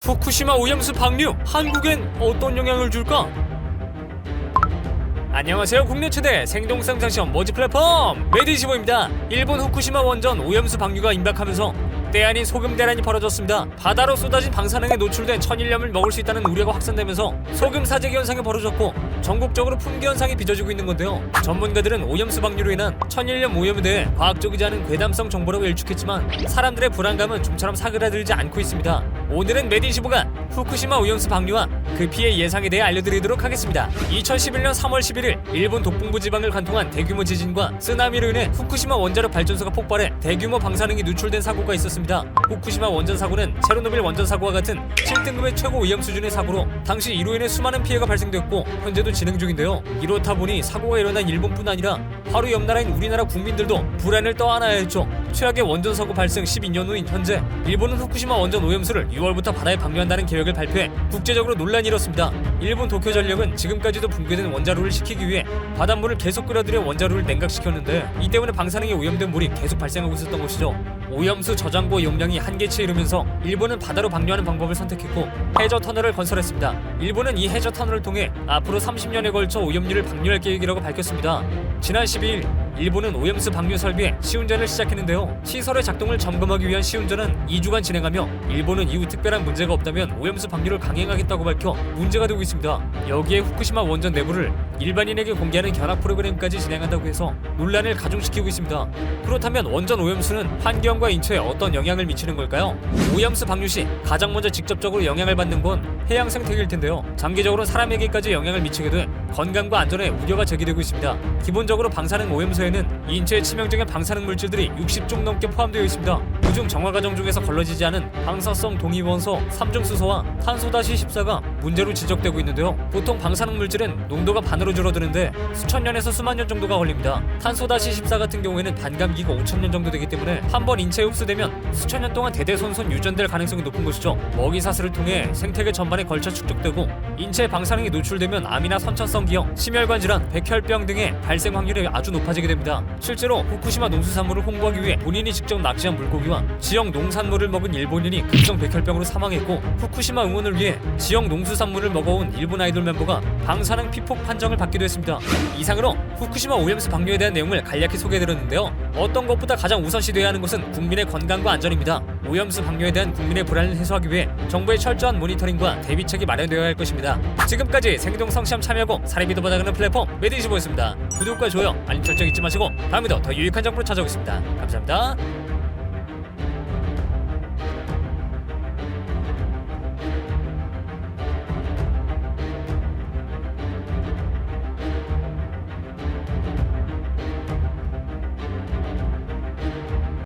후쿠시마 오염수 방류, 한국엔 어떤 영향을 줄까? 안녕하세요. 국내 최대 생동상상시험 머지 플랫폼 메디시보입니다. 일본 후쿠시마 원전 오염수 방류가 임박하면서 때 아닌 소금 대란이 벌어졌습니다. 바다로 쏟아진 방사능에 노출된 천일염을 먹을 수 있다는 우려가 확산되면서 소금 사재기 현상이 벌어졌고 전국적으로 품귀 현상이 빚어지고 있는 건데요. 전문가들은 오염수 방류로 인한 천일염 오염에 대해 과학적이지 않은 괴담성 정보라고 일축했지만 사람들의 불안감은 좀처럼 사그라들지 않고 있습니다. 오늘은 메디시보가 후쿠시마 오염수 방류와 그 피해 예상에 대해 알려드리도록 하겠습니다. 2011년 3월 11일 일본 독북부 지방을 관통한 대규모 지진과 쓰나미로 인해 후쿠시마 원자력 발전소가 폭발해 대규모 방사능이 누출된 사고가 있었습니다. 후쿠시마 원전 사고는 체르노빌 원전 사고와 같은 7등급의 최고 위험 수준의 사고로 당시 이로 인해 수많은 피해가 발생됐고 현재도 진행 중인데요. 이렇다 보니 사고가 일어난 일본뿐 아니라 바로 옆 나라인 우리나라 국민들도 불안을 떠안아야 했죠. 최악의 원전 사고 발생 12년 후인 현재 일본은 후쿠시마 원전 오염수를 6월부터 바다에 방류한다는 계획을 발표해 국제적으로 논란이 일었습니다. 일본 도쿄전력은 지금까지도 붕괴된 원자로를 식히기 위해 바닷물을 계속 끌어들여 원자로를 냉각시켰는데 이 때문에 방사능에 오염된 물이 계속 발생하고 있었던 것이죠. 오염수 저장고 용량이 한계치에 이르면서 일본은 바다로 방류하는 방법을 선택했고 해저 터널을 건설했습니다. 일본은 이 해저 터널을 통해 앞으로 30년에 걸쳐 오염류를 방류할 계획이라고 밝혔습니다. 지난 12일 일본은 오염수 방류 설비에 시운전을 시작했는데요. 시설의 작동을 점검하기 위한 시운전은 2주간 진행하며 일본은 이후 특별한 문제가 없다면 오염수 방류를 강행하겠다고 밝혀 문제가 되고 있습니다. 여기에 후쿠시마 원전 내부를 일반인에게 공개하는 견학 프로그램까지 진행한다고 해서 논란을 가중시키고 있습니다. 그렇다면 원전 오염수는 환경과 인체에 어떤 영향을 미치는 걸까요? 오염수 방류 시 가장 먼저 직접적으로 영향을 받는 건 해양 생태계일 텐데요. 장기적으로 사람에게까지 영향을 미치게 돼 건강과 안전에 우려가 제기되고 있습니다. 기본적으로 방사능 오염수에는 인체에 치명적인 방사능 물질들이 60종 넘게 포함되어 있습니다. 그중 정화 과정 중에서 걸러지지 않은 방사성 동위원소 3중 수소와 탄소-14가 문제로 지적되고 있는데요. 보통 방사능 물질은 농도가 반으로 줄어드는데 수천 년에서 수만 년 정도가 걸립니다. 탄소-14 같은 경우에는 반감기가 5천 년 정도 되기 때문에 한번 인체에 흡수되면 수천 년 동안 대대손손 유전될 가능성이 높은 것이죠. 먹이 사슬을 통해 생태계 전반에 걸쳐 축적되고 인체에 방사능이 노출되면 암이나 선천성 기형, 심혈관 질환, 백혈병 등의 발생 확률이 아주 높아지게 됩니다. 실제로 후쿠시마 농수산물을 홍보하기 위해 본인이 직접 낚시한 물고기와 지역 농산물을 먹은 일본인이 급성 백혈병으로 사망했고 후쿠시마 응원을 위해 지역 농수산물을 먹어온 일본 아이돌 멤버가 방사능 피폭 판정을 받기도 했습니다. 이상으로 후쿠시마 오염수 방류에 대한 내용을 간략히 소개해드렸는데요. 어떤 것보다 가장 우선시돼야 하는 것은 국민의 건강과 안전입니다. 오염수 방류에 대한 국민의 불안을 해소하기 위해 정부의 철저한 모니터링과 대비책이 마련되어야 할 것입니다. 지금까지 생동성시험 참여하고 사례비도 받아가는 플랫폼 메디시보였습니다. 구독과 좋아요, 알림 설정 잊지 마시고 다음에도 더 유익한 정보로 찾아오겠습니다. 감사합니다.